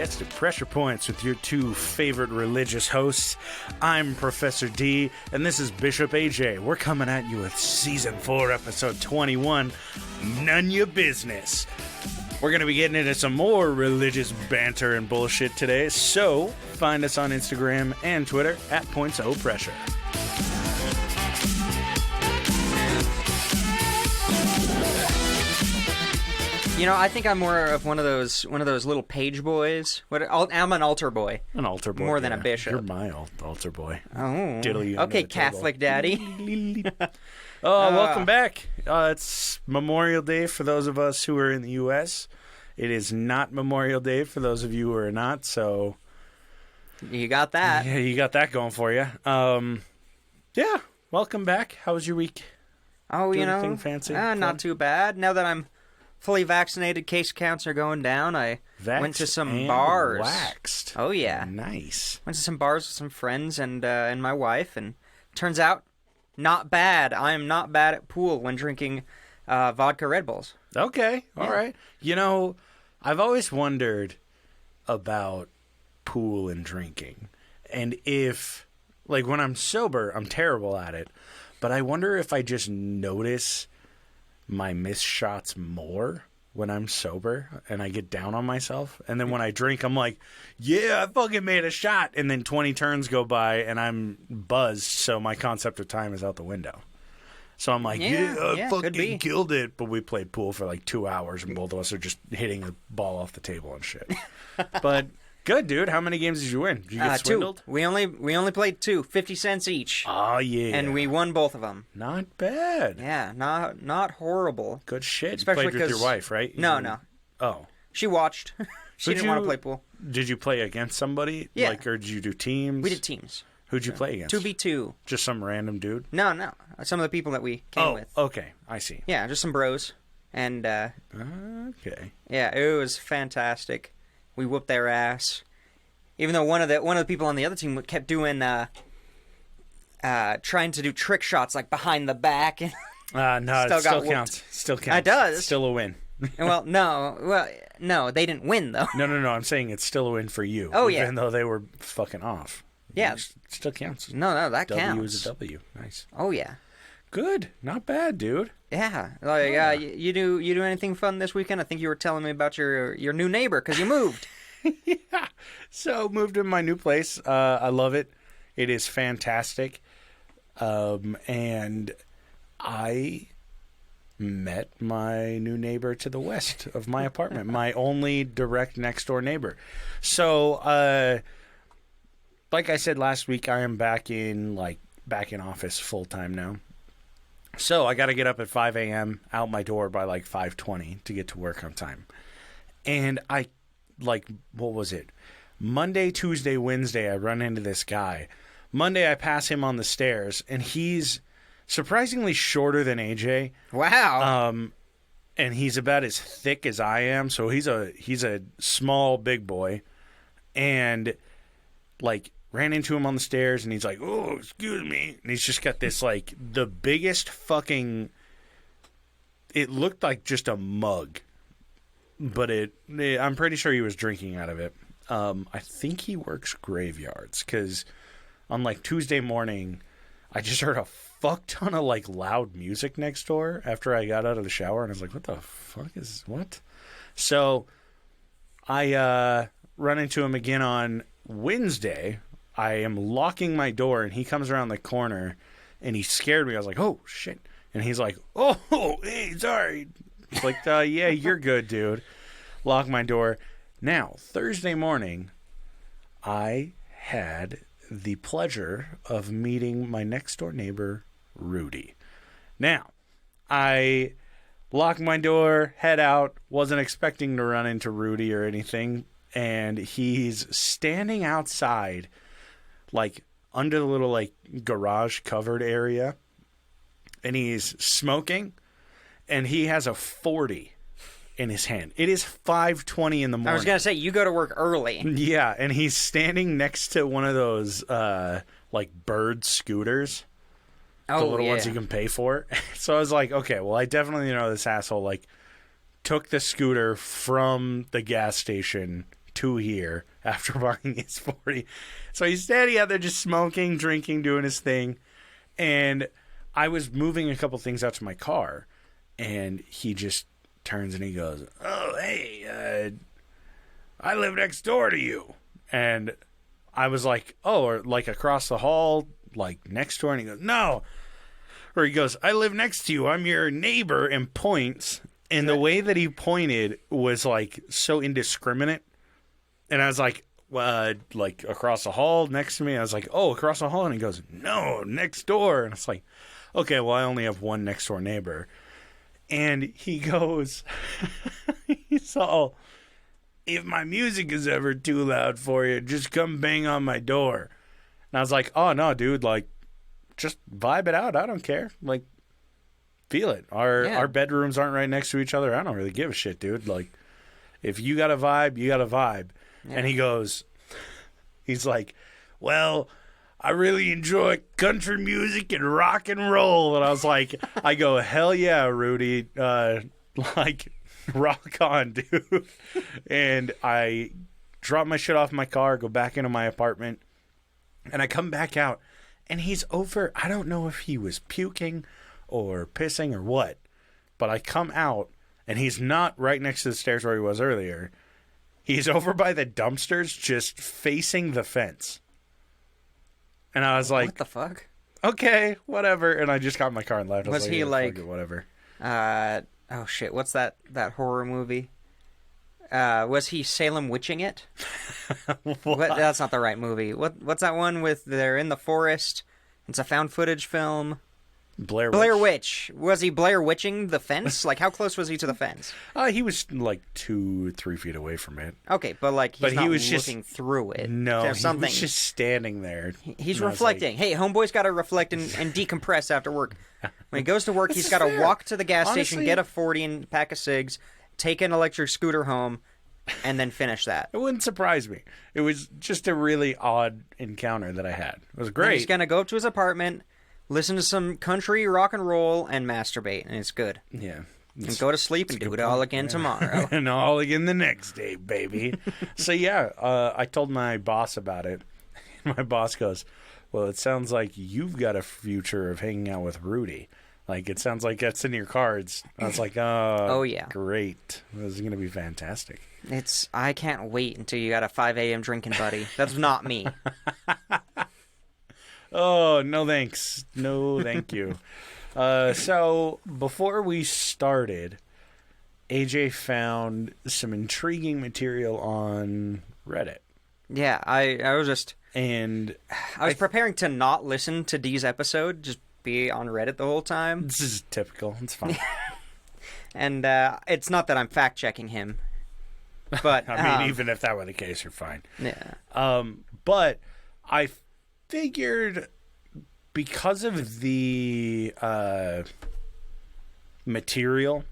podcast of Pressure Points with your two favorite religious hosts. I'm Professor D, and this is Bishop AJ. We're coming at you with Season 4, Episode 21, Nun-ya Business. We're going to be getting into some more religious banter and bullshit today, so find us on Instagram and Twitter at @PointsOPressure. You know, I think I'm more of one of those little page boys. I'm an altar boy. An altar boy. More than a bishop. You're my altar boy. Oh. Diddle you okay, under the Catholic table. daddy. Welcome back. It's Memorial Day for those of us who are in the U.S. It is not Memorial Day for those of you who are not, so... You got that. Yeah, you got that going for you. Yeah, welcome back. How was your week? Oh, Do you anything know, fancy? not too bad. Now that I'm fully vaccinated, case counts are going down. I went to some bars. Waxed. Oh, yeah. Nice. Went to some bars with some friends and my wife, and turns out, not bad. I am not bad at pool when drinking vodka Red Bulls. Okay, all right. You know, I've always wondered about pool and drinking. And if, like, when I'm sober, I'm terrible at it. But I wonder if I just notice my missed shots more when I'm sober and I get down on myself. And then when I drink, I'm like, yeah, I fucking made a shot. And then 20 turns go by and I'm buzzed. So my concept of time is out the window. So I'm like, I fucking killed it. But we played pool for like 2 hours and both of us are just hitting a ball off the table and shit. But good, dude. How many games did you win? Did you get swindled? 2. We only played 2, 50 cents each. Oh, yeah. And we won both of them. Not bad. Yeah, not horrible. Good shit. Especially you played with your wife, right? No. Oh. She watched. She didn't want to play pool. Did you play against somebody? Yeah. Or did you do teams? We did teams. Who'd you play against? 2v2. Just some random dude? No. Some of the people that we came with. Oh, okay. I see. Yeah, just some bros. And, okay. Yeah, it was fantastic. We whooped their ass. Even though one of the people on the other team kept doing, trying to do trick shots, like behind the back. No, it still counts. Still counts. It does. Still a win. No, they didn't win, though. No, I'm saying it's still a win for you. Oh, yeah. Even though they were fucking off. Yeah. It still counts. No, that counts. W is a W. Nice. Oh, yeah. Good. Not bad, dude. Yeah. Like, you do anything fun this weekend? I think you were telling me about your new neighbor, because you moved. Yeah. So, moved in my new place. I love it. It is fantastic. And I met my new neighbor to the west of my apartment. My only direct next door neighbor. So, like I said last week, I am back in office full time now. So I got to get up at 5 a.m. out my door by like 5:20 to get to work on time. And what was it? Monday, Tuesday, Wednesday, I run into this guy. Monday, I pass him on the stairs, and he's surprisingly shorter than AJ. Wow. And he's about as thick as I am, so he's a small big boy. And ran into him on the stairs, and he's like, "Oh, excuse me." And he's just got this the biggest fucking. It looked like just a mug, but I'm pretty sure he was drinking out of it. I think he works graveyards because on Tuesday morning, I just heard a fuck ton of loud music next door after I got out of the shower, and I was like, "What the fuck is what?" So I run into him again on Wednesday. I am locking my door, and he comes around the corner, and he scared me. I was like, "Oh shit!" And he's like, "Oh, hey, sorry." It's like, yeah, you're good, dude. Lock my door. Now, Thursday morning, I had the pleasure of meeting my next door neighbor, Rudy. Now, I lock my door, head out, wasn't expecting to run into Rudy or anything, and he's standing outside, under the little, garage covered area, and he's smoking, and he has a 40 in his hand. It is 5:20 in the morning. I was going to say, you go to work early. Yeah, and he's standing next to one of those, bird scooters. The little ones you can pay for. So I was like, okay, well, I definitely know this asshole, took the scooter from the gas station 2 here after buying his 40. So he's standing out there just smoking, drinking, doing his thing. And I was moving a couple things out to my car. And he just turns and he goes, "Oh, hey, I live next door to you." And I was like, "Oh, or like across the hall, like next door?" And he goes, "No." Or he goes, "I live next to you. I'm your neighbor," and points. And the way that he pointed was like so indiscriminate. And I was like, like across the hall next to me. I was like, "Oh, across the hall." And he goes, "No, next door." And it's like, okay, well, I only have one next door neighbor. And he goes, he's all, "If my music is ever too loud for you, just come bang on my door." And I was like, "Oh, no, dude, like, just vibe it out. I don't care. Like, feel it. Our bedrooms aren't right next to each other. I don't really give a shit, dude. Like, if you got a vibe, you got a vibe." Yeah. And he goes, he's like, "Well, I really enjoy country music and rock and roll." And I was like, I go, "Hell yeah, Rudy. Like, rock on, dude." And I drop my shit off in my car, go back into my apartment, and I come back out, and he's over. I don't know if he was puking or pissing or what, but I come out, and he's not right next to the stairs where he was earlier. He's over by the dumpsters, just facing the fence. And I was like, "What the fuck?" Okay, whatever. And I just got in my car and left. Was he like, whatever? Oh shit, what's that horror movie? Was he Salem witching it? What? That's not the right movie. What's that one with they're in the forest? It's a found footage film. Blair Witch. Was he Blair Witching the fence? Like, how close was he to the fence? He was like 2-3 feet away from it. Okay, but like he was looking through it. No, he was just standing there. He's reflecting. Like, hey, homeboy's got to reflect and decompress after work. When he goes to work, he's got to walk to the gas station, get a 40 and a pack of cigs, take an electric scooter home, and then finish that. It wouldn't surprise me. It was just a really odd encounter that I had. It was great. And he's going to go up to his apartment, listen to some country rock and roll, and masturbate, and it's good. Yeah. And go to sleep and do it all again tomorrow. And all again the next day, baby. So, yeah, I told my boss about it. My boss goes, "Well, it sounds like you've got a future of hanging out with Rudy. Like, it sounds like that's in your cards." I was like, "Oh, yeah. Great. This is going to be fantastic." I can't wait until you got a 5 a.m. drinking buddy. That's not me. Oh, no thanks. No, thank you. So, before we started, AJ found some intriguing material on Reddit. Yeah, I was just... And... I was preparing to not listen to Dee's episode, just be on Reddit the whole time. This is typical. It's fine. And it's not that I'm fact-checking him, but... I mean, even if that were the case, you're fine. Yeah. But I figured because of the material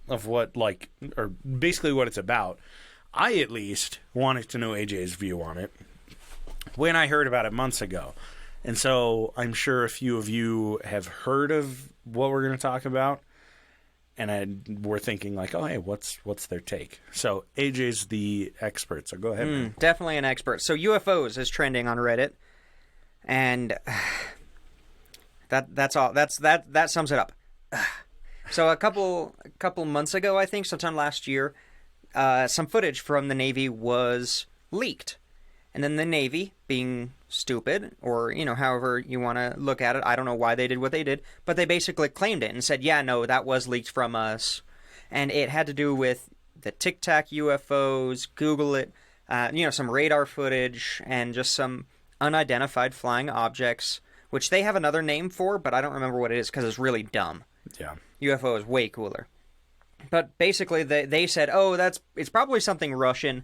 of what, like, or basically what it's about, I at least wanted to know AJ's view on it when I heard about it months ago. And so I'm sure a few of you have heard of what we're going to talk about, and we're thinking like, oh, hey, what's their take? So AJ's the expert, so go ahead. Man. Definitely an expert. So UFOs is trending on Reddit, and that's all. That sums it up. So a couple months ago, I think, sometime last year, some footage from the Navy was leaked. And then the Navy, being stupid, or, however you want to look at it, I don't know why they did what they did, but they basically claimed it and said, yeah, no, that was leaked from us. And it had to do with the Tic Tac UFOs, Google it, some radar footage, and just some unidentified flying objects, which they have another name for, but I don't remember what it is because it's really dumb. Yeah. UFO is way cooler. But basically, they said, oh, it's probably something Russian,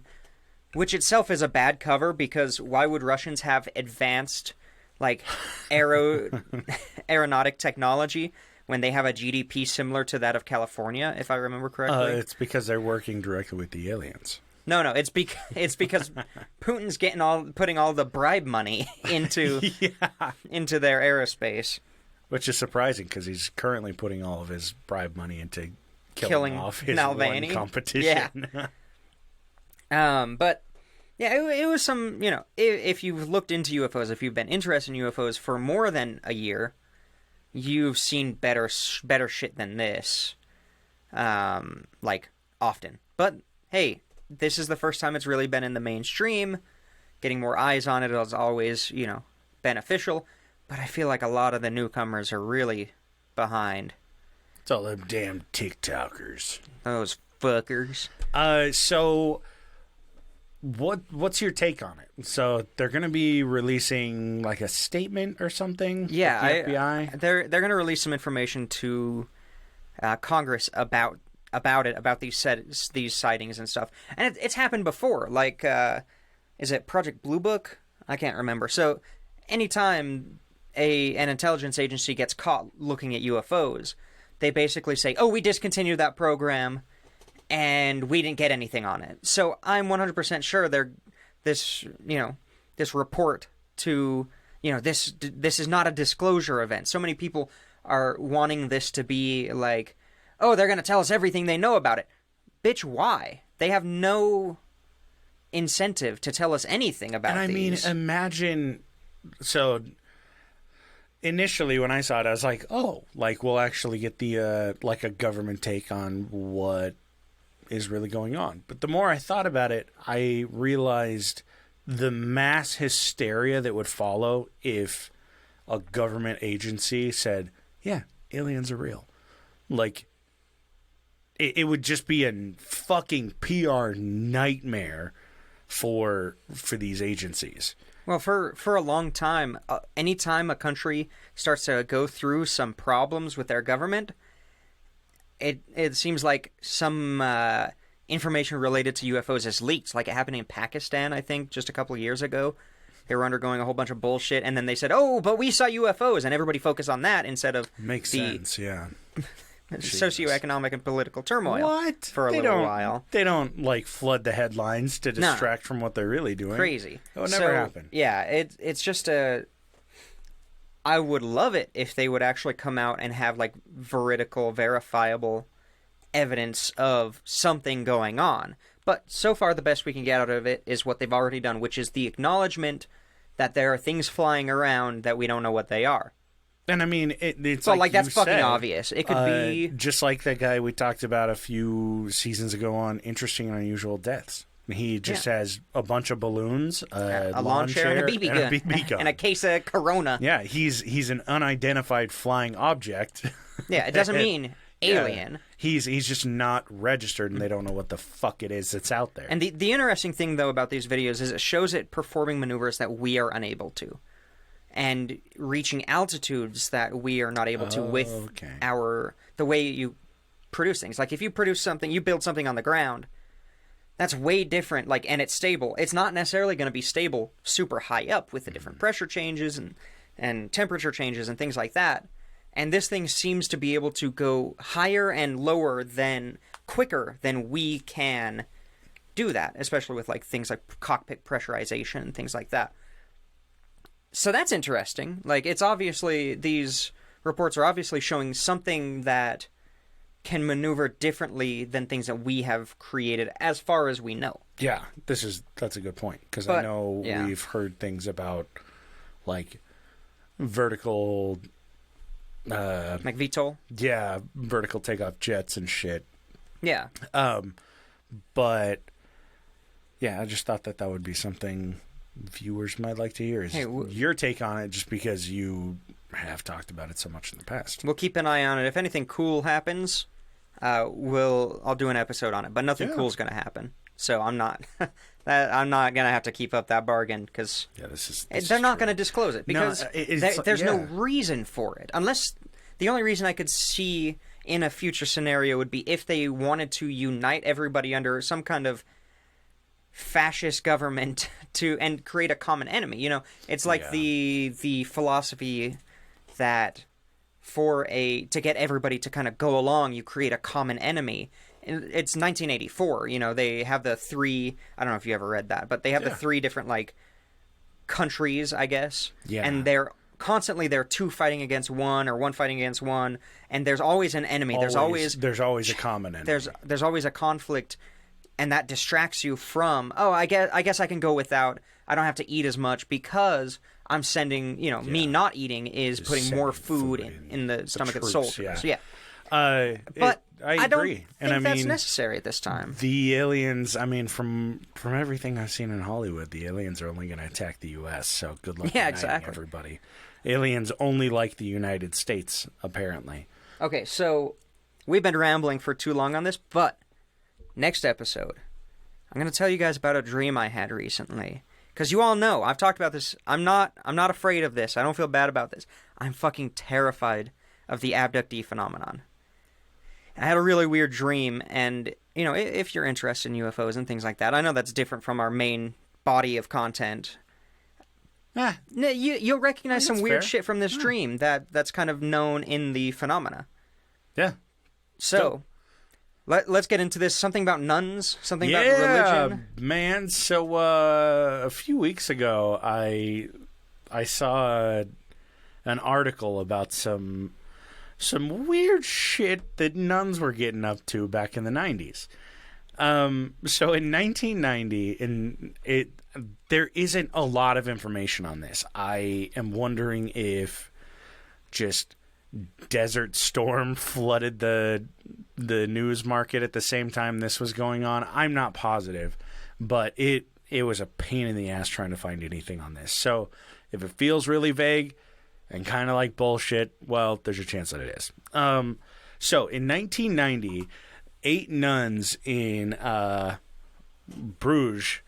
which itself is a bad cover, because why would Russians have advanced, like, aeronautic technology when they have a GDP similar to that of California, if I remember correctly? It's because they're working directly with the aliens. No, it's because Putin's putting all the bribe money into their aerospace. Which is surprising, because he's currently putting all of his bribe money into killing off his Nalvani. one competition. Yeah. But Yeah, it was some, if you've looked into UFOs, if you've been interested in UFOs for more than a year, you've seen better shit than this, often. But, hey, this is the first time it's really been in the mainstream. Getting more eyes on it is always, beneficial. But I feel like a lot of the newcomers are really behind. It's all them damn TikTokers. Those fuckers. So... What's your take on it? So they're going to be releasing like a statement or something? Yeah, the FBI? They're going to release some information to Congress about these sightings and stuff. And it's happened before. Like, is it Project Blue Book? I can't remember. So anytime an intelligence agency gets caught looking at UFOs, they basically say, "Oh, we discontinued that program." And we didn't get anything on it. So I'm 100% sure this report to, this is not a disclosure event. So many people are wanting this to be like, oh, they're going to tell us everything they know about it. Bitch, why? They have no incentive to tell us anything about these. And I mean, imagine, so initially when I saw it, I was like, oh, like we'll actually get the, like a government take on what is really going on. But the more I thought about it, I realized the mass hysteria that would follow if a government agency said, yeah, aliens are real. Like, it would just be a fucking PR nightmare for these agencies. Well, for a long time, anytime a country starts to go through some problems with their government, it seems like some information related to UFOs is leaked, like it happened in Pakistan, I think, just a couple of years ago. They were undergoing a whole bunch of bullshit, and then they said, "Oh, but we saw UFOs," and everybody focused on that instead of Makes sense, yeah. socioeconomic and political turmoil. What? For a little while. They don't like flood the headlines to distract from what they're really doing. Crazy. That would never happen. Yeah, it's just I would love it if they would actually come out and have like veridical, verifiable evidence of something going on. But so far, the best we can get out of it is what they've already done, which is the acknowledgement that there are things flying around that we don't know what they are. And I mean, it's like that's fucking obvious. It could be just like that guy we talked about a few seasons ago on Interesting and Unusual Deaths. He just has a bunch of balloons, a lawn chair, and a BB gun. And a case of Corona. Yeah, he's an unidentified flying object. Yeah, it doesn't mean alien. Yeah. He's just not registered, and they don't know what the fuck it is that's out there. And the interesting thing, though, about these videos is it shows it performing maneuvers that we are unable to. And reaching altitudes that we are not able to with the way you produce things. Like, if you produce something, you build something on the ground, that's way different, like, and it's stable. It's not necessarily going to be stable super high up with the different pressure changes and temperature changes and things like that. And this thing seems to be able to go higher and lower quicker than we can do that, especially with, like, things like cockpit pressurization and things like that. So that's interesting. Like, it's obviously, these reports are obviously showing something that can maneuver differently than things that we have created as far as we know. Yeah, that's a good point, because I know we've heard things about, like, vertical... like VTOL? Yeah, vertical takeoff jets and shit. Yeah. But, yeah, I just thought that would be something viewers might like to hear. Is your take on it, just because you have talked about it so much in the past. We'll keep an eye on it. If anything cool happens, I'll do an episode on it. But nothing cool is going to happen. So I'm not going to have to keep up that bargain, because they're not going to disclose it, because there's no reason for it. Unless the only reason I could see in a future scenario would be if they wanted to unite everybody under some kind of fascist government and create a common enemy. You know, it's like the philosophy that to get everybody to kind of go along, you create a common enemy. It's 1984. You know, they have the three. I don't know if you ever read that, but they have the three different, like, countries, I guess. Yeah. And they're constantly two fighting against one, or one fighting against one, and there's always an enemy. There's always a common enemy. There's always a conflict. and that distracts you from, oh, I guess I can go without. I don't have to eat as much because I'm sending, me not eating is putting more food in the stomach of the troops, soldiers. yeah. But I don't agree. think that's necessary at this time. The aliens, I mean, from everything I've seen in Hollywood, the aliens are only going to attack the U.S., so good luck uniting everybody. Aliens only like the United States, apparently. Okay, so we've been rambling for too long on this, but next episode, I'm going to tell you guys about a dream I had recently. Because you all know, I've talked about this. I'm not afraid of this. I don't feel bad about this. I'm fucking terrified of the abductee phenomenon. I had a really weird dream, and, if you're interested in UFOs and things like that, I know that's different from our main body of content. You'll recognize some weird shit from this dream that's kind of known in the phenomena. Yeah. So, let's get into this. Something about nuns? Something about religion? Yeah, man. So, a few weeks ago, I saw an article about some weird shit that nuns were getting up to back in the 90s. So in 1990, there isn't a lot of information on this. I am wondering if just Desert Storm flooded the news market at the same time this was going on. I'm not positive, but it was a pain in the ass trying to find anything on this. So if it feels really vague and kind of like bullshit, well, there's a chance that it is. So in 1990, 8 nuns in Bruges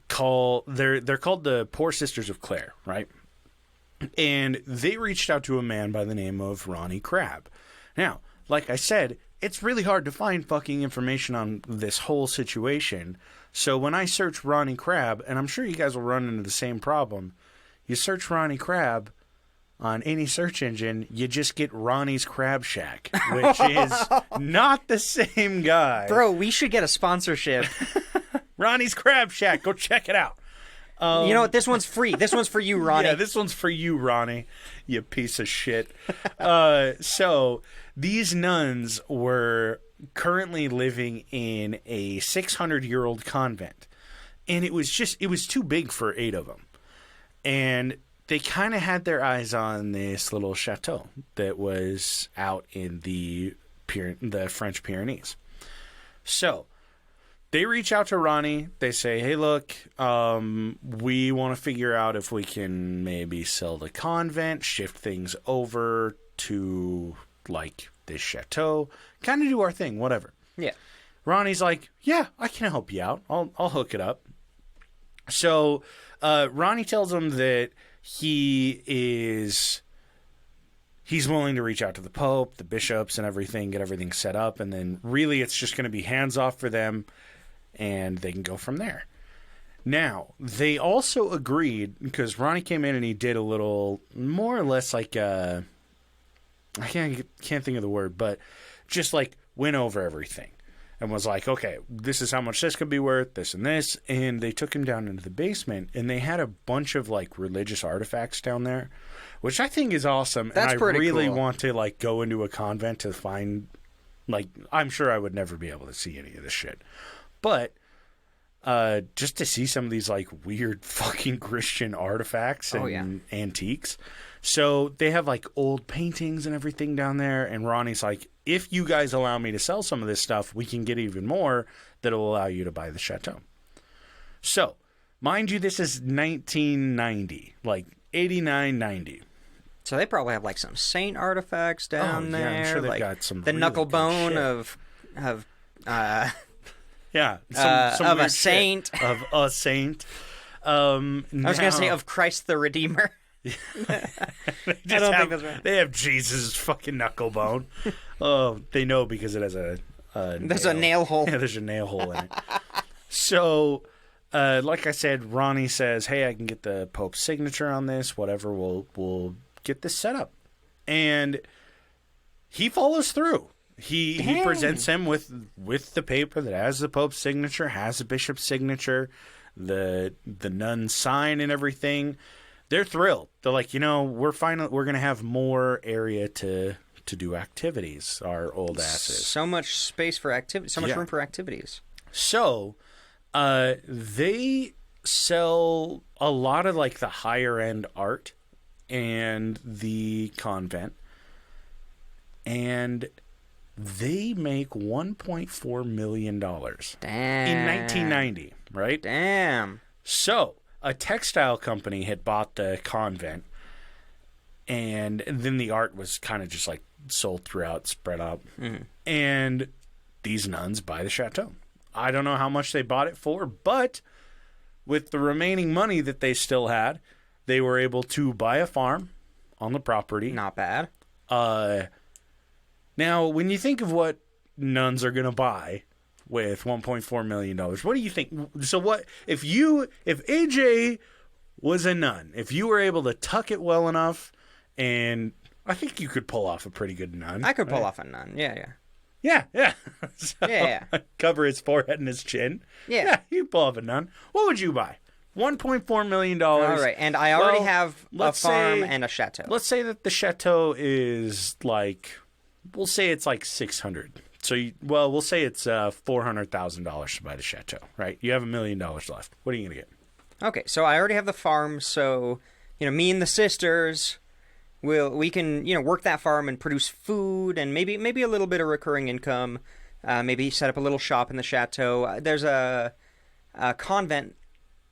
they're called the Poor Sisters of Clare, right? And they reached out to a man by the name of Ronnie Crabb. Now, like I said, it's really hard to find fucking information on this whole situation. So when I search Ronnie Crabb, and I'm sure you guys will run into the same problem, you search Ronnie Crabb on any search engine, you just get Ronnie's Crab Shack, which is not the same guy. Bro, we should get a sponsorship. Ronnie's Crab Shack. Go check it out. You know what? This one's free. This one's for you, Ronnie. Yeah, this one's for you, Ronnie, you piece of shit. So these nuns were currently living in a 600-year-old convent. And it was too big for 8 of them. And they kind of had their eyes on this little chateau that was out in the French Pyrenees. So they reach out to Ronnie. They say, hey, look, we want to figure out if we can maybe sell the convent, shift things over to, like, this chateau, kind of do our thing, whatever. Yeah. Ronnie's like, yeah, I can help you out. I'll hook it up. So Ronnie tells him that he's willing to reach out to the Pope, the bishops, and everything, get everything set up, and then really it's just going to be hands off for them, and they can go from there. Now, they also agreed, because Ronnie came in and he did a little, more or less like I can't think of the word, but just like went over everything. And was like, okay, this is how much this could be worth, this and this. And they took him down into the basement, and they had a bunch of, like, religious artifacts down there, which I think is awesome. That's and I really cool. want to, like, go into a convent to find, like, I'm sure I would never be able to see any of this shit. But just to see some of these, like, weird fucking Christian artifacts and antiques. So they have, like, old paintings and everything down there, and Ronnie's like, if you guys allow me to sell some of this stuff, we can get even more that'll allow you to buy the chateau. So, mind you, this is 1990, like 89, 90. So they probably have, like, some saint artifacts down there. I'm sure they've like got some the really knuckle good bone shit. of yeah, some of a weird saint. Shit of a saint. I was going to say of Christ the Redeemer. I don't think that's right. They have Jesus' fucking knuckle bone. Oh, they know because it has There's a nail hole. Yeah, there's a nail hole in it. So, like I said, Ronnie says, hey, I can get the Pope's signature on this, whatever, we'll get this set up. And he follows through. He presents him with the paper that has the Pope's signature, has the bishop's signature, the nun's sign and everything. They're thrilled. They're like, we're going to have more area to do activities, our old asses. So much space for activity, so much room for activities. So, they sell a lot of like the higher end art and the convent, and they make $1.4 million Damn. in 1990, right? Damn. So, a textile company had bought the convent, and then the art was kind of just like sold throughout, spread out. Mm-hmm. And these nuns buy the chateau. I don't know how much they bought it for, but with the remaining money that they still had, they were able to buy a farm on the property. Not bad. Now, when you think of what nuns are going to buy with $1.4 million, what do you think? So what if AJ was a nun, if you were able to tuck it well enough, and I think you could pull off a pretty good nun. I could pull off a nun. Yeah. Yeah. So, Yeah. cover his forehead and his chin. Yeah. You pull off a nun. What would you buy? $1.4 million. All right, and I already have a farm and a chateau. Let's say that the chateau is like, we'll say it's like 600. So, we'll say it's $400,000 to buy the chateau, right? You have $1 million left. What are you going to get? Okay, so I already have the farm, so, me and the sisters, we can, work that farm and produce food and maybe a little bit of recurring income, maybe set up a little shop in the chateau. There's a convent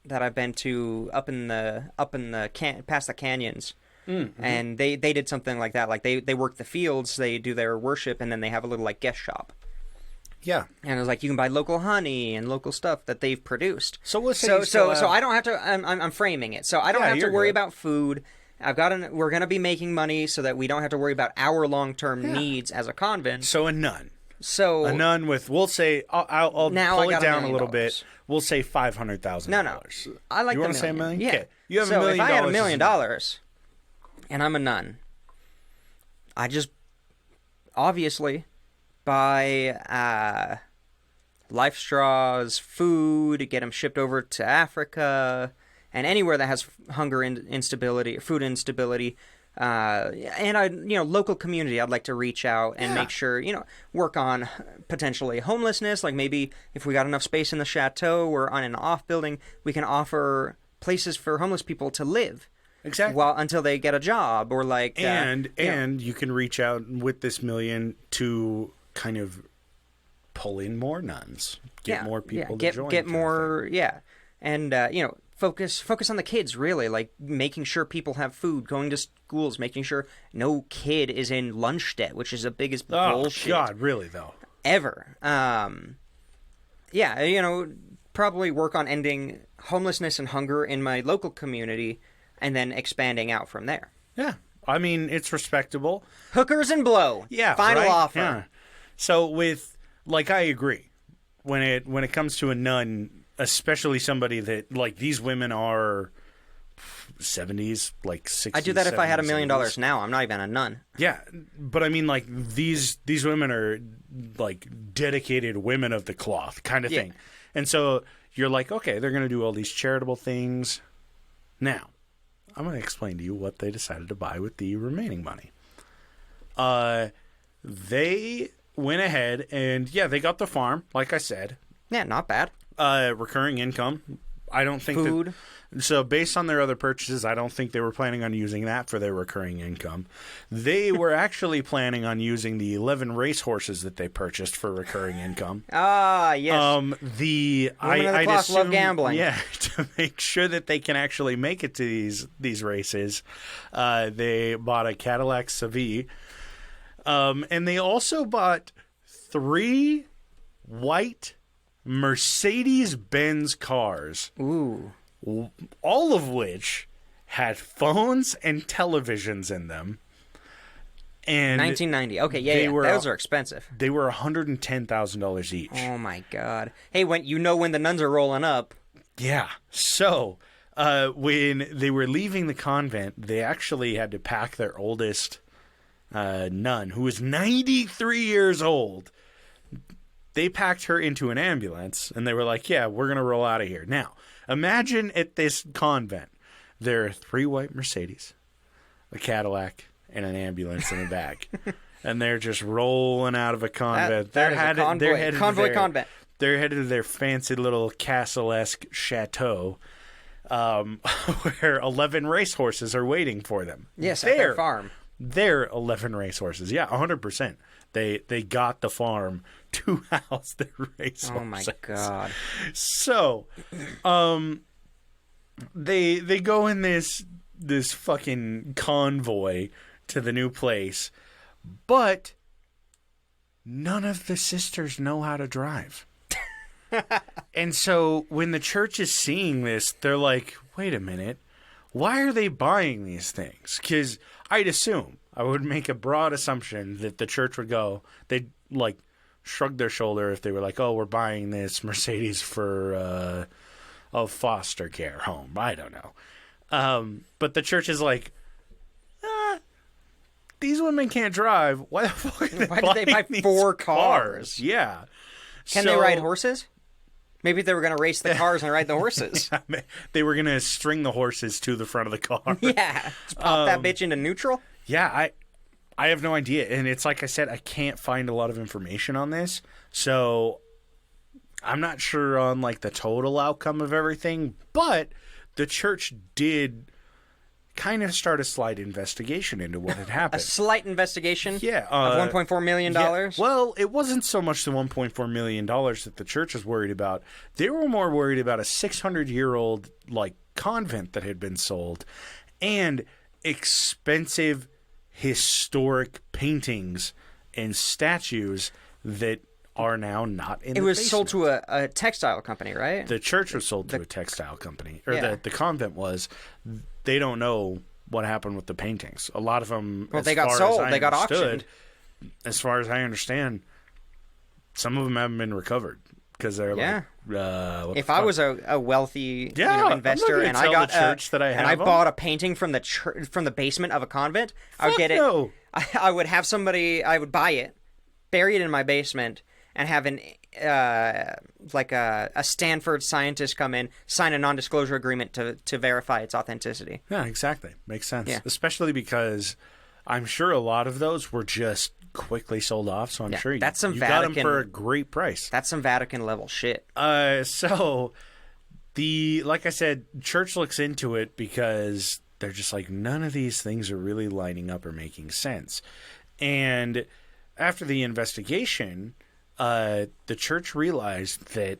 that I've been to up in the past the canyons. Mm-hmm. And they did something like that. Like they work the fields, they do their worship, and then they have a little like guest shop. Yeah. And it was like you can buy local honey and local stuff that they've produced. So let's say so I don't have to. I'm framing it, so I don't have to worry about food. We're gonna be making money so that we don't have to worry about our long-term needs as a convent. So a nun. So a nun with, we'll say, I'll now pull I got it down $1 a little bit. We'll say $500,000. No. I like. You want to say $1 million? Yeah. Okay. You have $1 million. So if I had $1 million, and I'm a nun, I just obviously buy life straws, food, get them shipped over to Africa and anywhere that has hunger instability, food instability. And local community, I'd like to reach out and make sure, work on potentially homelessness. Like maybe if we got enough space in the chateau or on an off building, we can offer places for homeless people to live. Exactly. Until they get a job or like... And you can reach out with this $1 million to kind of pull in more nuns. Get more people to join. Get more, And, focus on the kids, really. Like making sure people have food, going to schools, making sure no kid is in lunch debt, which is the biggest bullshit. Oh, God, really, though? Ever. Probably work on ending homelessness and hunger in my local community and then expanding out from there. Yeah. I mean, it's respectable. Hookers and blow. Yeah. Final right? offer. Yeah. So I agree. When it comes to a nun, especially somebody that, like, these women are 70s, like 60s. I'd do that if I had $1 million 70s. now. I'm not even a nun. Yeah, but I mean, like, these women are, like, dedicated women of the cloth kind of thing. And so you're like, okay, they're going to do all these charitable things. Now, I'm going to explain to you what they decided to buy with the remaining money. They went ahead and, they got the farm, like I said. Yeah, not bad. Recurring income. I don't think food. So based on their other purchases, I don't think they were planning on using that for their recurring income. They were actually planning on using the 11 racehorses that they purchased for recurring income. Ah, yes. Women of the cloth love gambling. Yeah, to make sure that they can actually make it to these races, they bought a Cadillac Seville, and they also bought 3 white Mercedes-Benz cars. Ooh. All of which had phones and televisions in them. And 1990. Okay, those are expensive. They were $110,000 each. Oh my God. Hey, when the nuns are rolling up. Yeah. So, when they were leaving the convent, they actually had to pack their oldest nun, who was 93 years old. They packed her into an ambulance, and they were like, yeah, we're going to roll out of here. Now, imagine at this convent, there are 3 white Mercedes, a Cadillac, and an ambulance in the back. And they're just rolling out of a convent. That is a convoy convent. they're headed to their fancy little castle-esque chateau, where 11 racehorses are waiting for them. Yes, at their farm. They're 11 racehorses. Yeah, 100%. They got the farm to house their racehorses. Oh my god. So, they go in this fucking convoy to the new place, but none of the sisters know how to drive. And so when the church is seeing this, they're like, wait a minute, why are they buying these things? Because I would make a broad assumption that the church would go, they'd like shrug their shoulder if they were like, oh, we're buying this Mercedes for a foster care home. I don't know. But the church is like, these women can't drive. Why the fuck are they Why did they buy these 4 cars? Yeah. Can they ride horses? Maybe they were going to race the cars and ride the horses. They were going to string the horses to the front of the car. Yeah. Just pop that bitch into neutral. Yeah, I have no idea. And it's like I said, I can't find a lot of information on this. So I'm not sure on like the total outcome of everything. But the church did kind of start a slight investigation into what had happened. A slight investigation? Yeah. Of $1.4 million? Yeah. Well, it wasn't so much the $1.4 million that the church was worried about. They were more worried about a 600-year-old like convent that had been sold and expensive historic paintings and statues that are now not in the basement. It was sold to a textile company, right? The church was sold to a textile company. Or the convent was. They don't know what happened with the paintings. A lot of them, well, they got sold. They got auctioned. As far as I understand, some of them haven't been recovered because they're like, if I was a wealthy investor and I got church that I bought a painting from the basement of a convent, I would get it. I would have somebody. I would buy it, bury it in my basement, and have a Stanford scientist come in, sign a non-disclosure agreement to verify its authenticity. Yeah, exactly. Makes sense. Yeah. Especially because I'm sure a lot of those were just quickly sold off, so I'm sure you got them for a great price. That's some Vatican level shit. So like I said, church looks into it because they're just like, none of these things are really lining up or making sense. And after the investigation, the church realized that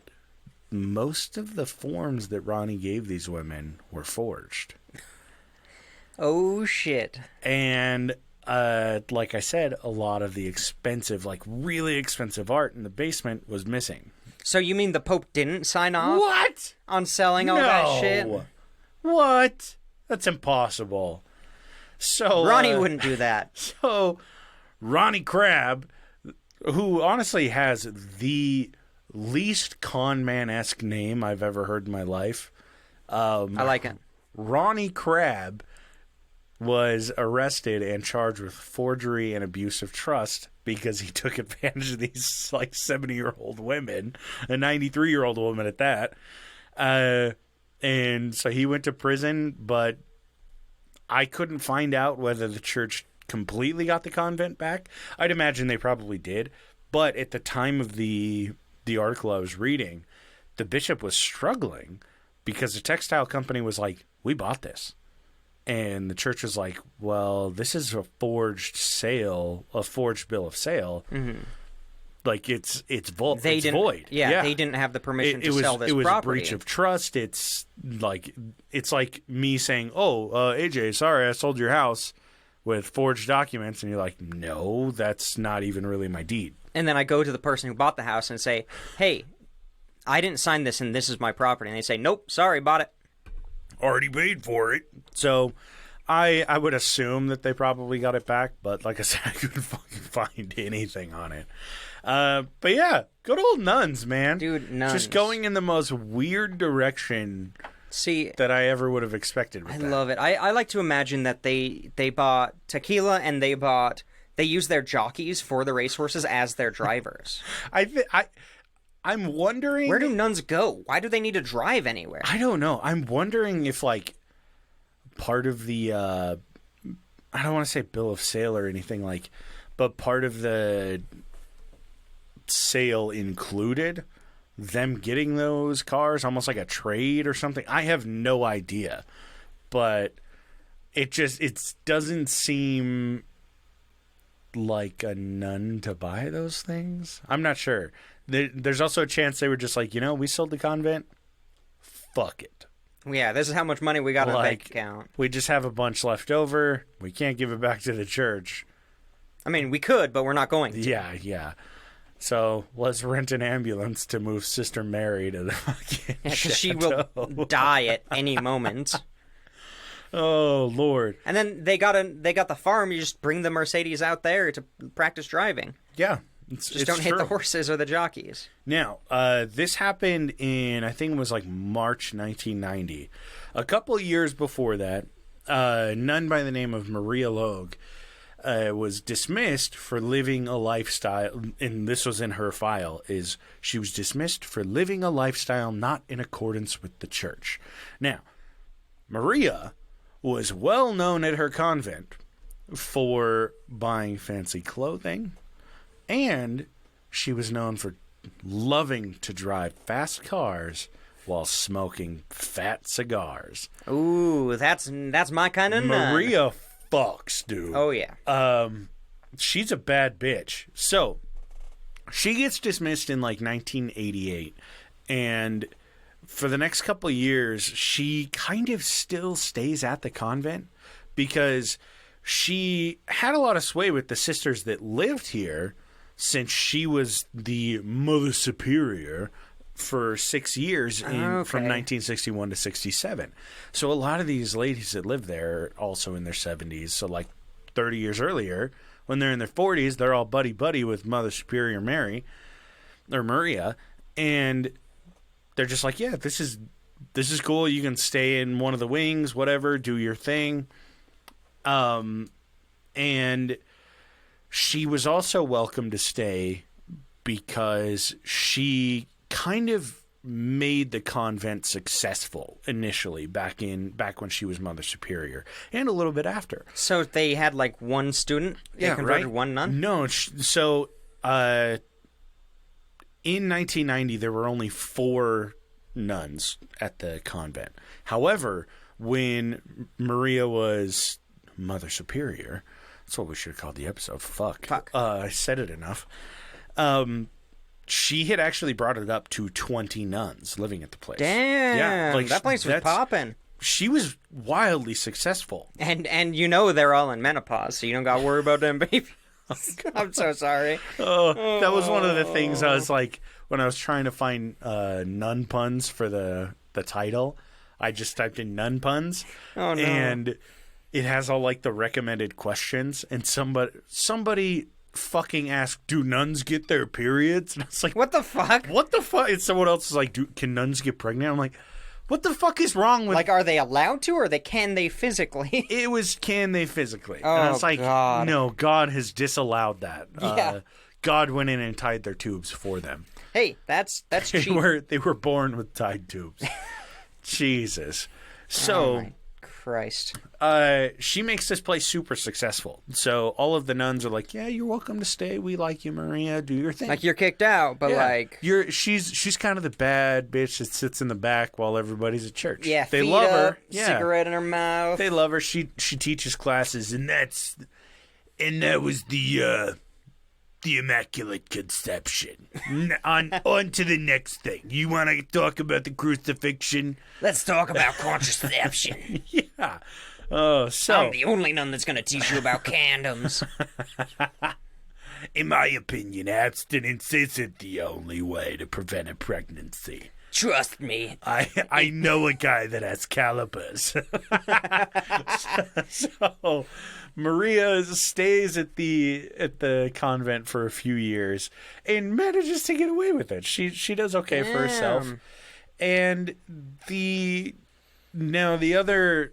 most of the forms that Ronnie gave these women were forged. Oh, shit. And like I said, a lot of the expensive, like really expensive art in the basement was missing. So you mean the Pope didn't sign off? What? On selling all that shit? What? That's impossible. So Ronnie wouldn't do that. So Ronnie Crabbe, who honestly has the least con man-esque name I've ever heard in my life. I like it. Ronnie Crabbe was arrested and charged with forgery and abuse of trust because he took advantage of these like 70-year-old women, a 93-year-old woman at that. And so he went to prison, but I couldn't find out whether the church completely got the convent back. I'd imagine they probably did, but at the time of the article I was reading, the bishop was struggling because the textile company was like, we bought this. And the church was like, well, this is a forged bill of sale. Mm-hmm. Like it's void. Yeah, they didn't have the permission to sell this property. It was a breach of trust. It's like me saying, "Oh, AJ, sorry, I sold your house with forged documents," and you're like, "No, that's not even really my deed." And then I go to the person who bought the house and say, "Hey, I didn't sign this, and this is my property." And they say, "Nope, sorry, bought it. Already paid for it." So I would assume that they probably got it back, but like I said, I couldn't fucking find anything on it. But yeah, good old nuns, man. Dude, nuns. Just going in the most weird direction that I ever would have expected with that. Love it. I like to imagine that they bought tequila and they used their jockeys for the racehorses as their drivers. I'm wondering... Where do nuns go? Why do they need to drive anywhere? I don't know. I'm wondering if, like, part of the... I don't want to say bill of sale or anything, like... But part of the sale included them getting those cars, almost like a trade or something. I have no idea, but it doesn't seem like a nun to buy those things. I'm not sure. There's also a chance they were just like, we sold the convent. Fuck it. Yeah, this is how much money we got in the bank account. We just have a bunch left over. We can't give it back to the church. I mean, we could, but we're not going to. Yeah. So let's rent an ambulance to move Sister Mary to the fucking because she will die at any moment. Oh Lord! And then they got the farm. You just bring the Mercedes out there to practice driving. Yeah, just don't hit the horses or the jockeys. Now, this happened in, I think it was like March 1990. A couple of years before that, a nun by the name of Maria Logue was dismissed for living a lifestyle, and this was in her file, she was dismissed for living a lifestyle not in accordance with the church. Now, Maria was well known at her convent for buying fancy clothing, and she was known for loving to drive fast cars while smoking fat cigars. Ooh, that's my kind of nun. Maria fucks, dude. Oh, yeah. She's a bad bitch. So, she gets dismissed in like 1988, and for the next couple of years, she kind of still stays at the convent because she had a lot of sway with the sisters that lived here since she was the Mother Superior for 6 years from 1961 to 67. So a lot of these ladies that live there are also in their 70s. So like 30 years earlier, when they're in their 40s, they're all buddy-buddy with Mother Superior Mary or Maria, and they're just like, yeah, this is cool. You can stay in one of the wings, whatever, do your thing. And she was also welcome to stay because she kind of made the convent successful initially back when she was Mother Superior and a little bit after. So they had like one student? They converted one nun? No. So in 1990, there were only 4 nuns at the convent. However, when Maria was Mother Superior, that's what we should have called the episode. Fuck. I said it enough. She had actually brought it up to 20 nuns living at the place. Damn. Yeah, like that place was popping. She was wildly successful. And they're all in menopause, so you don't got to worry about them babies. I'm so sorry. That was one of the things I was like, when I was trying to find nun puns for the title, I just typed in nun puns. Oh, no. And it has all like the recommended questions, and somebody fucking asked, do nuns get their periods? And I was like, what the fuck? What the fuck? And someone else is like, can nuns get pregnant? I'm like, what the fuck is wrong with... Like, are they allowed to, or can they physically? It was, can they physically? Oh, and I was like, God. No, God has disallowed that. Yeah. God went in and tied their tubes for them. Hey, that's cheap. They were born with tied tubes. Jesus. So... Oh, my Christ. She makes this place super successful. So all of the nuns are like, yeah, you're welcome to stay. We like you, Maria. Do your thing. Like, you're kicked out, but like... She's kind of the bad bitch that sits in the back while everybody's at church. Yeah, they feet love up, her. Yeah. Cigarette in her mouth. They love her. She teaches classes, and that was the Immaculate Conception. On to the next thing. You want to talk about the crucifixion? Let's talk about contraception. Yeah. Oh, so I'm the only nun that's going to teach you about condoms. In my opinion, abstinence isn't the only way to prevent a pregnancy. Trust me. I know a guy that has calipers. So Maria stays at the convent for a few years and manages to get away with it. She does okay for herself. And the other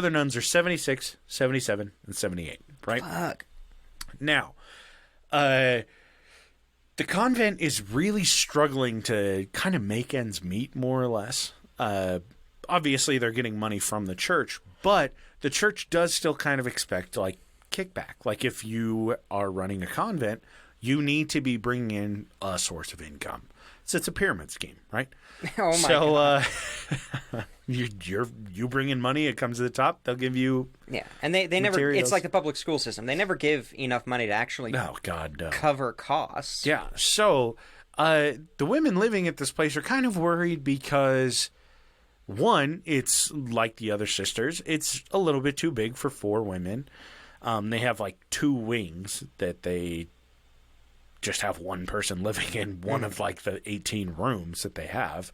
nuns are 76, 77, and 78, right? Fuck. Now, the convent is really struggling to kind of make ends meet, more or less. Obviously, they're getting money from the church, but the church does still kind of expect, like, kickback. Like, if you are running a convent, you need to be bringing in a source of income. So it's a pyramid scheme, right? Oh my God. You bring in money, it comes to the top, they'll give you Yeah, and they never. materials. It's like the public school system. They never give enough money to actually oh God, no. cover costs. Yeah. So the women living at this place are kind of worried because, one, it's like the other sisters. It's a little bit too big for 4 women. They have like 2 wings that they just have one person living in one of like the 18 rooms that they have.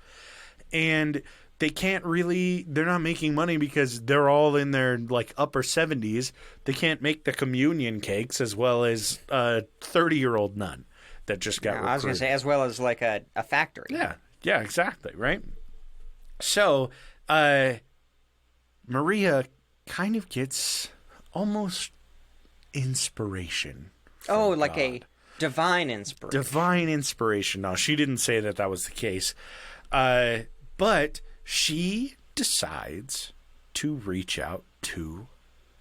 And they can't really, they're not making money because they're all in their like upper 70s. They can't make the communion cakes as well as a 30-year-old nun that just got recruited. I was going to say, as well as like a factory. Yeah, exactly, right? So, Maria kind of gets almost inspiration. Oh, from like God. a divine inspiration. Divine inspiration. No, she didn't say that was the case. But she decides to reach out to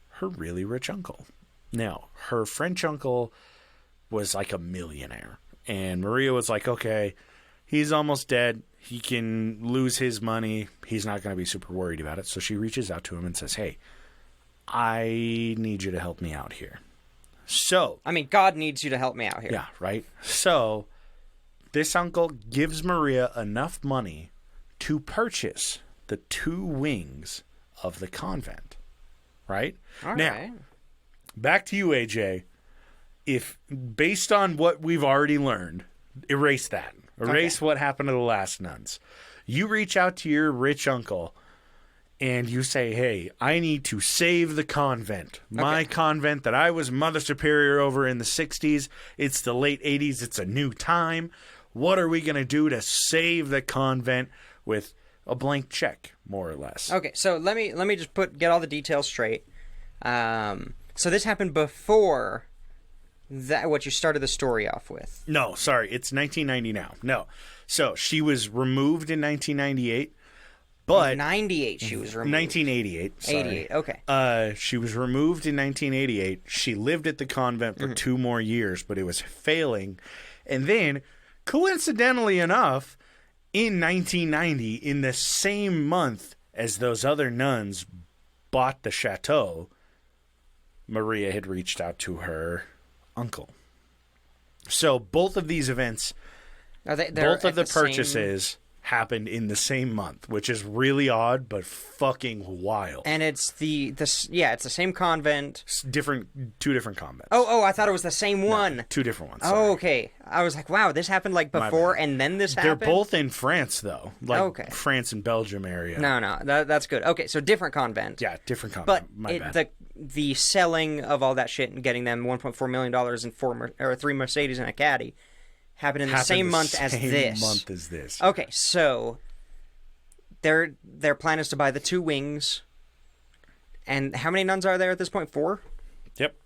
her really rich uncle. Now, her French uncle was like a millionaire. And Maria was like, okay, he's almost dead. He can lose his money. He's not going to be super worried about it. So she reaches out to him and says, hey, I need you to help me out here. So, I mean, God needs you to help me out here. yeah, right? So, this uncle gives Maria enough money to purchase the 2 wings of the convent, right? All now, right. back to you, AJ. If, based on what we've already learned, erase that. Erase what happened to the last nuns. You reach out to your rich uncle and you say, hey, I need to save the convent. My convent that I was Mother Superior over in the 60s. It's the late 80s. It's a new time. What are we going to do to save the convent with a blank check, more or less? Okay, so let me just get all the details straight. So this happened before that what you started the story off with. No, sorry. It's 1990 now. No. So she was removed in 1998. But 98 she was removed. 1988. Sorry. 88, okay. She was removed in 1988. She lived at the convent for 2 more years, but it was failing. And then, coincidentally enough, in 1990, in the same month as those other nuns bought the chateau, Maria had reached out to her uncle. So both of these events, both of the purchases happened in the same month, which is really odd but fucking wild. And it's it's the same convent. Two different convents. Oh, I thought it was the same one. No, 2 different ones. Oh, okay. I was like, wow, this happened like before and then this happened? They're both in France, though. Like France and Belgium area. No, that's good. Okay, so different convent. Yeah, different convent. But the selling of all that shit and getting them $1.4 million and 3 Mercedes and a Caddy happened in the same month as this. Okay, so their plan is to buy the 2 wings. And how many nuns are there at this point? 4? Yep.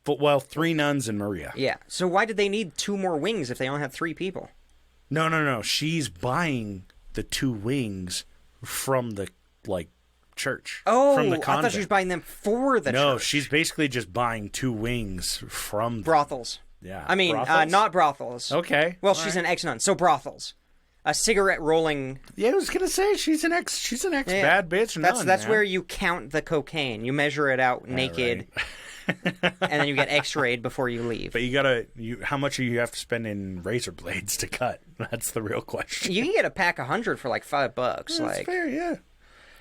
Well, 3 nuns and Maria. Yeah. So why did they need 2 more wings if they only have 3 people? No. She's buying the 2 wings from the church. Oh, from the convent. I thought she was buying them for the church. No, she's basically just buying 2 wings from brothels. Yeah. I mean, not brothels. Okay. Well, she's an ex-nun, so brothels. A cigarette rolling. Yeah, I was gonna say she's an ex bad bitch nun. That's where you count the cocaine. You measure it out naked, and then you get X-rayed before you leave. But how much do you have to spend in razor blades to cut? That's the real question. You can get a pack 100 for like $5. That's fair, yeah.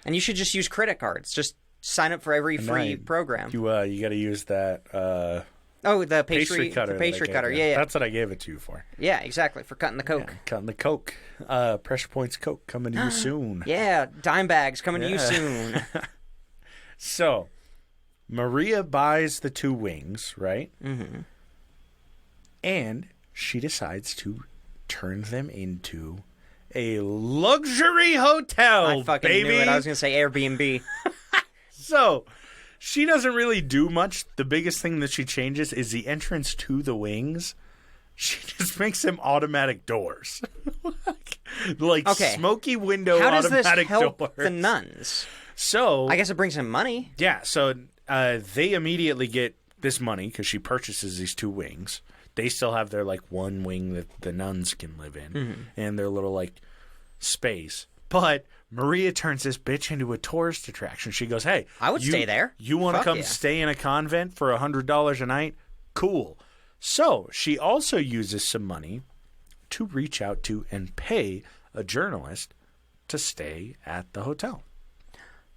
And you should just use credit cards. Just sign up for every free program. You got to use that. The pastry cutter. The pastry cutter. Yeah. That's what I gave it to you for. Yeah, exactly. For cutting the coke. Yeah, cutting the coke. Pressure Points Coke coming to you soon. Yeah, dime bags coming to you soon. So, Maria buys the 2 wings, right? Mm-hmm. And she decides to turn them into a luxury hotel. I fucking knew it. I was going to say Airbnb. So, she doesn't really do much. The biggest thing that she changes is the entrance to the wings. She just makes them automatic doors. Smoky window automatic doors. How does this help the nuns? So, I guess it brings them money. Yeah, so they immediately get this money because she purchases these 2 wings. they still have their like one wing that the nuns can live in, and their little like space. But Maria turns this bitch into a tourist attraction. She goes, "Hey, I would stay there. You want to come stay in a convent for $100 a night? Cool." So she also uses some money to reach out to and pay a journalist to stay at the hotel.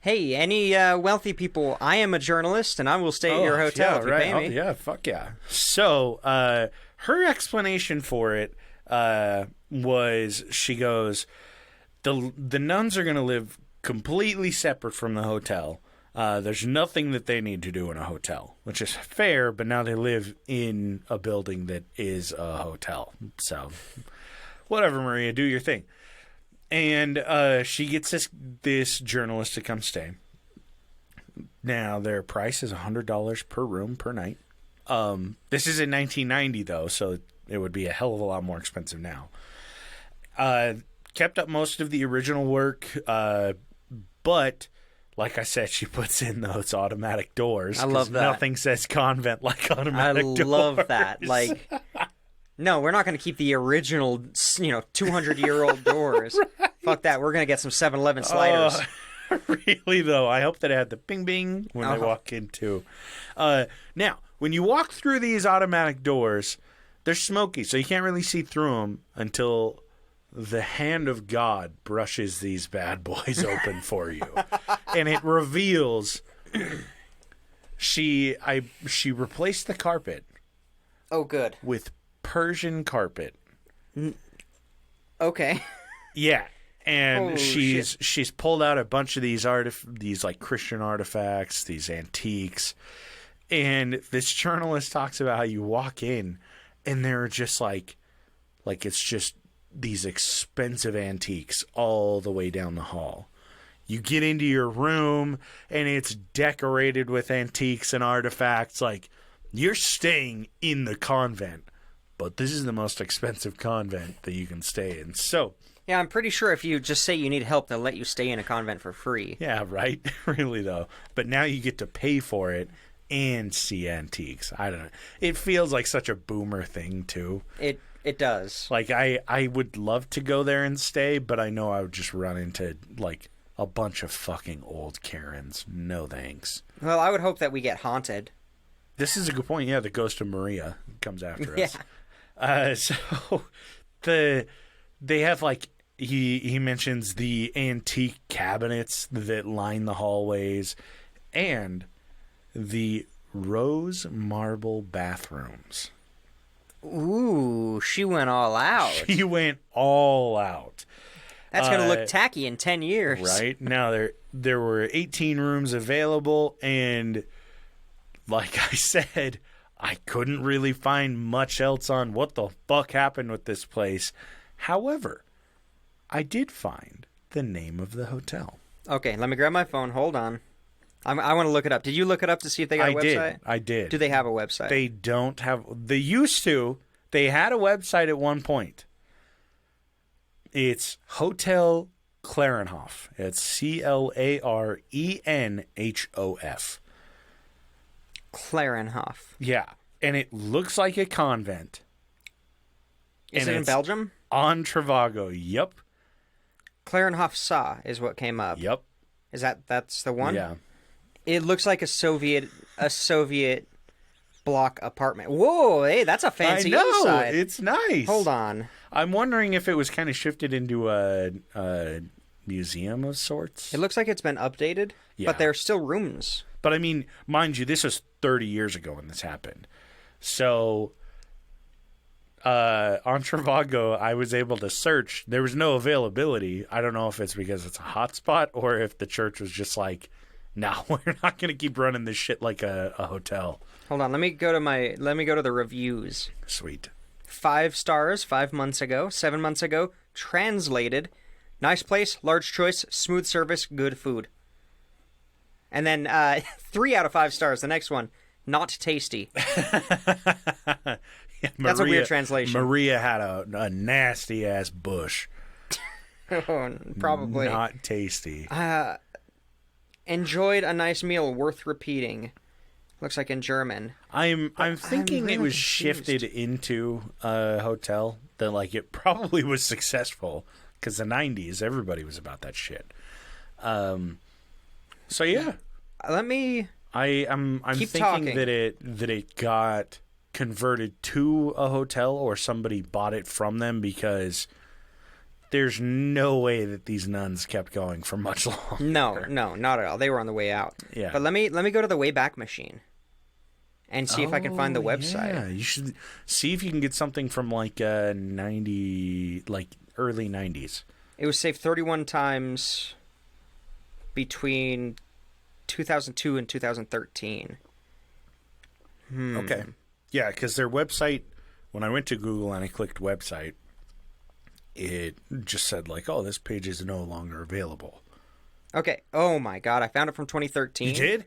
Hey, any wealthy people, I am a journalist, and I will stay at your hotel if you pay me. Yeah, fuck yeah. So her explanation for it was, she goes, the nuns are going to live completely separate from the hotel. There's nothing that they need to do in a hotel, which is fair, but now they live in a building that is a hotel. So whatever, Maria, do your thing. And she gets this journalist to come stay. Now, their price is $100 per room per night. This is in 1990, though, so it would be a hell of a lot more expensive now. Kept up most of the original work, but like I said, she puts in those automatic doors. I love that. Nothing says convent like automatic doors. I love that. Like... No, we're not going to keep the original, 200-year-old doors. Right. Fuck that. We're going to get some 7-Eleven sliders. Really, though, I hope that it had the bing-bing when they walk into. Now, when you walk through these automatic doors, they're smoky, so you can't really see through them until the hand of God brushes these bad boys open for you. And it reveals she replaced the carpet. Oh, good. With Persian carpet. Okay. Yeah, and she's pulled out a bunch of these like Christian artifacts, these antiques, and this journalist talks about how you walk in, and they're just like it's just these expensive antiques all the way down the hall. You get into your room, and it's decorated with antiques and artifacts. Like, you're staying in the convent. But this is the most expensive convent that you can stay in. So, yeah, I'm pretty sure if you just say you need help, they'll let you stay in a convent for free. Yeah, right? Really, though. But now you get to pay for it and see antiques. I don't know. It feels like such a boomer thing, too. It does. Like, I would love to go there and stay, but I know I would just run into, like, a bunch of fucking old Karens. No thanks. Well, I would hope that we get haunted. This is a good point. Yeah, the ghost of Maria comes after us. Yeah. So they have like he mentions the antique cabinets that line the hallways and the rose marble bathrooms. Ooh, she went all out. She went all out. That's going to look tacky in 10 years. Right? Now there were 18 rooms available, and like I said, I couldn't really find much else on what the fuck happened with this place. However, I did find the name of the hotel. Okay, let me grab my phone. Hold on. I want to look it up. Did you look it up to see if they got a website? I did. Do they have a website? They don't have... They used to. They had a website at one point. It's Hotel Clarenhof. It's Clarenhof. Clarenhof. Yeah. And it looks like a convent. Is it in Belgium? On Trivago. Yep. Clarenhof Sa is what came up. Yep. That's the one? Yeah. It looks like a Soviet block apartment. Whoa, hey, that's a fancy inside. It's nice. Hold on. I'm wondering if it was kind of shifted into a museum of sorts. It looks like it's been updated, but there are still rooms. But I mean, mind you, this was 30 years ago when this happened. So on Trivago, I was able to search. There was no availability. I don't know if it's because it's a hotspot or if the church was just like, no, we're not going to keep running this shit like a hotel. Hold on, let me go to the reviews. Sweet. 5 stars 5 months ago, 7 months ago, translated. Nice place, large choice, smooth service, good food. And then 3 out of 5 stars. The next one, not tasty. Yeah, that's a weird translation. Maria had a nasty ass bush. Oh, probably. Not tasty. Enjoyed a nice meal, worth repeating. Looks like in German. I'm thinking really it was confused. shifted into a hotel that like it probably was successful because the 90s everybody was about that shit. So yeah, Let me I'm keep thinking talking. that it got converted to a hotel or somebody bought it from them because there's no way that these nuns kept going for much longer. No, not at all. They were on the way out. Yeah. But let me go to the Wayback Machine and see if I can find the website. Yeah, you should see if you can get something from like 90, like early 90s. It was saved 31 times between 2002 and 2013. Okay. Yeah, because their website, when I went to Google and I clicked website, it just said like, oh, this page is no longer available. Okay. Oh my god, I found it from 2013. You did?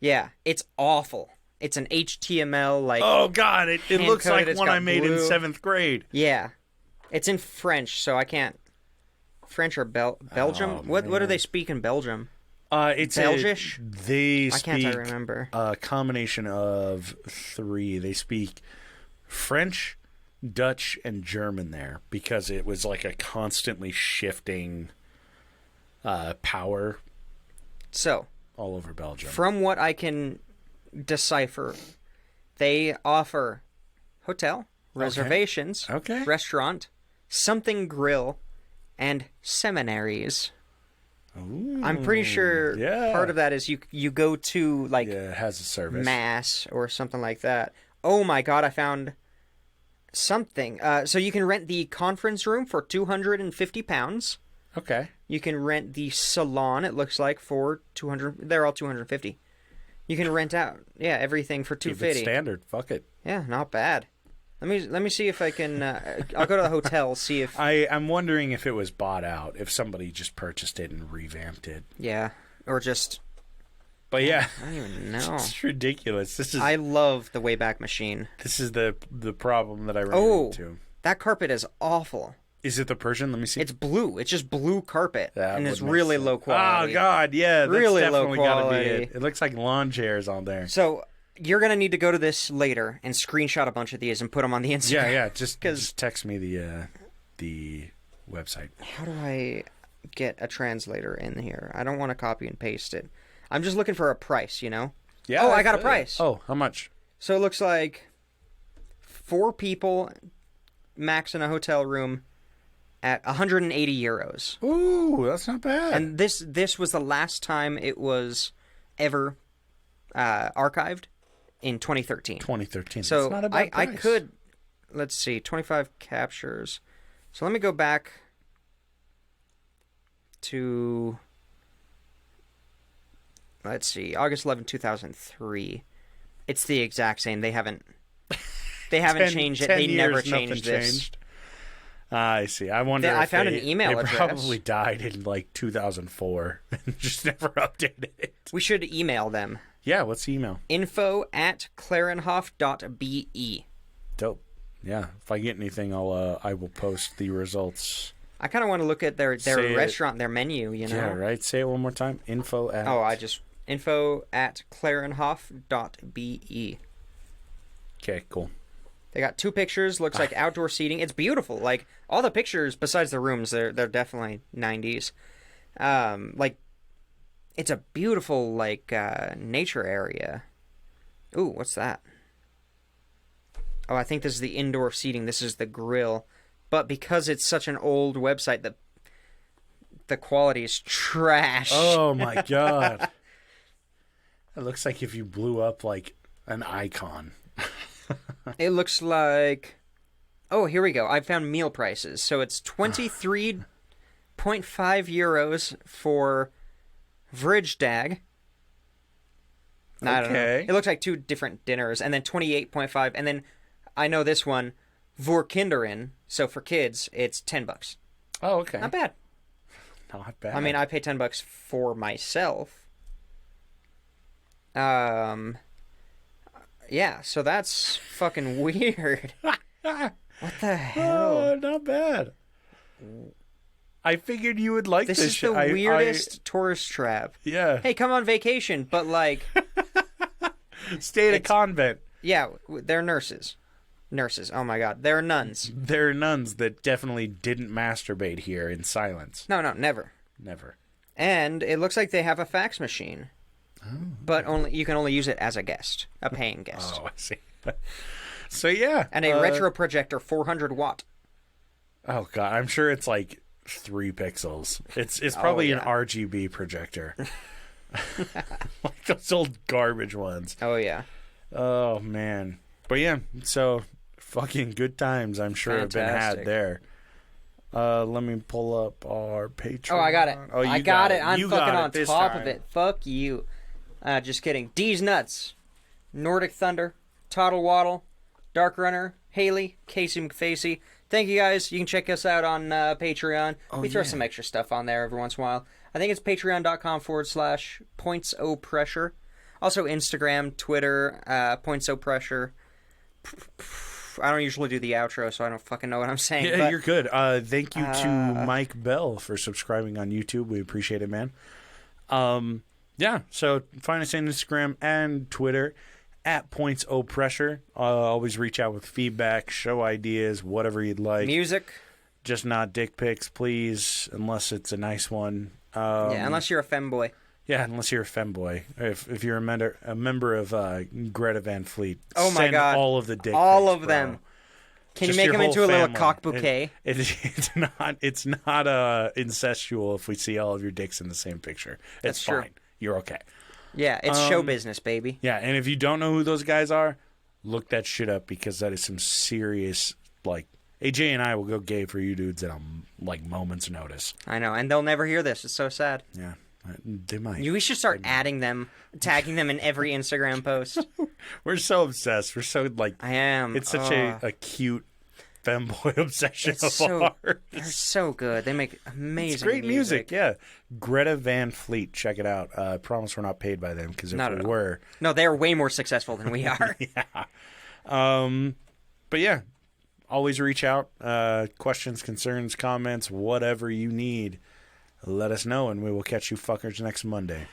Yeah, it's awful. It's an HTML like. Oh god, it looks hand-coded, like it's one got I made in blue. 7th grade. Yeah, it's in French, so I can't. French or Belgium? Oh, What do man. they speak in Belgium? It's Belgish? They I speak can't remember. a combination of 3. They speak French, Dutch, and German there because it was like a constantly shifting power So, all over Belgium. from what I can decipher, they offer hotel, reservations, Okay. restaurant, something grill, and seminaries. Ooh, I'm pretty sure yeah. part of that is you go to like Yeah, it has a service. mass or something like that. Oh my god, I found something. So you can rent the conference room for £250. Okay. You can rent the salon, it looks like, for 200. They're all 250. You can rent out, everything for Keep it 250. standard. Fuck it. Yeah, not bad. Let me see if I can. I'll go to the hotel, see if. I'm wondering if it was bought out, if somebody just purchased it and revamped it. Yeah, or just. But yeah, I don't even know. it's ridiculous. I love the Wayback Machine. This is the problem that I ran Oh, into. that carpet is awful. Is it the Persian? Let me see. It's blue. It's just blue carpet, That and it's would make really sense. low quality. Oh god, yeah, that's Really low definitely gotta be quality. it. It looks like lawn chairs on there. So you're gonna need to go to this later and screenshot a bunch of these and put them on the Instagram. Yeah, just text me the website. How do I get a translator in here? I don't want to copy and paste it. I'm just looking for a price, you know? Yeah. Oh, I got a price. Oh, how much? So it looks like 4 people max in a hotel room at 180 euros. Ooh, that's not bad. And this was the last time it was ever archived in 2013. 2013. So that's not a bad I price. could, let's see, 25 captures. So let me go back to, let's see, August 11, 2003. It's the exact same. They haven't changed it. 10 They never years, nothing changed this. changed. I see. I wonder. I if found they, an email they address. probably died in like 2004 and just never updated it. We should email them. Yeah. What's the email? info@clarenhof.be. Dope. Yeah. If I get anything, I will post the results. I kind of want to look at their Say it. restaurant, their menu, you know? Yeah. Right. Say it one more time. info@clarenhof.be. Okay. Cool. They got 2 pictures. Looks like outdoor seating. It's beautiful. Like all the pictures, besides the rooms, they're definitely 90s. Like it's a beautiful nature area. Ooh, what's that? Oh, I think this is the indoor seating. This is the grill. But because it's such an old website, the quality is trash. Oh my god. It looks like if you blew up like an icon. It looks like. Oh, here we go. I found meal prices. So it's 23.5 euros for Vrijdag. No, I don't know. Okay. It looks like 2 different dinners, and then 28.5, and then I know this one, voor kinderen. So for kids, it's $10. Oh, okay. Not bad. Not bad. I mean, I pay $10 for myself. Yeah, so that's fucking weird. What the hell? Oh, not bad. I figured you would like this. This is shit. the weirdest tourist trap. Yeah. Hey, come on vacation, but like Stay at a convent. Yeah, they're nurses. Nurses. Oh my God, they're nuns. They're nuns that definitely didn't masturbate here in silence. No, never. Never. And it looks like they have a fax machine, but you can only use it as a guest, a paying guest. Oh, I see. So yeah, And a retro projector, 400 watt. Oh god, I'm sure it's like 3 pixels. It's probably an RGB projector, like those old garbage ones. Oh yeah. Oh man, but yeah, so fucking good times. I'm sure have been had there. Let me pull up our Patreon. Oh, I got it. Oh, I got it. I'm You fucking got on this top time. of it. Fuck you. Just kidding. D's Nuts, Nordic Thunder, Toddle Waddle, Dark Runner, Haley, Casey McFacey. Thank you guys. You can check us out on Patreon. We throw some extra stuff on there every once in a while. I think it's patreon.com/pointsopressure. Also Instagram, Twitter, pointsopressure. I don't usually do the outro, so I don't fucking know what I'm saying. Yeah, but you're good. Thank you to Mike Bell for subscribing on YouTube. We appreciate it, man. Yeah, so find us on Instagram and Twitter at pointsopressure. Always reach out with feedback, show ideas, whatever you'd like. Music. Just not dick pics, please, unless it's a nice one. Yeah, unless you're a femboy. Yeah, unless you're a femboy. If you're a member of Greta Van Fleet, Oh my send God. all of the dick All pics, of bro. them. Can Just you make your them whole into a little family. cock bouquet? It's not incestual if we see all of your dicks in the same picture. It's That's true. fine. You're okay. Yeah, it's show business, baby. Yeah, and if you don't know who those guys are, look that shit up because that is some serious, like, AJ and I will go gay for you dudes at a moment's notice. I know, and they'll never hear this. It's so sad. Yeah, they might. We should start adding them, tagging them in every Instagram post. We're so obsessed. We're so I am. It's such a cute femboy obsession It's of so- ours. They're so good. They make amazing It's great music. Yeah. Greta Van Fleet. Check it out. I promise we're not paid by them because if Not we at all. were. No, they are way more successful than we are. But yeah, always reach out. Questions, concerns, comments, whatever you need. Let us know and we will catch you fuckers next Monday.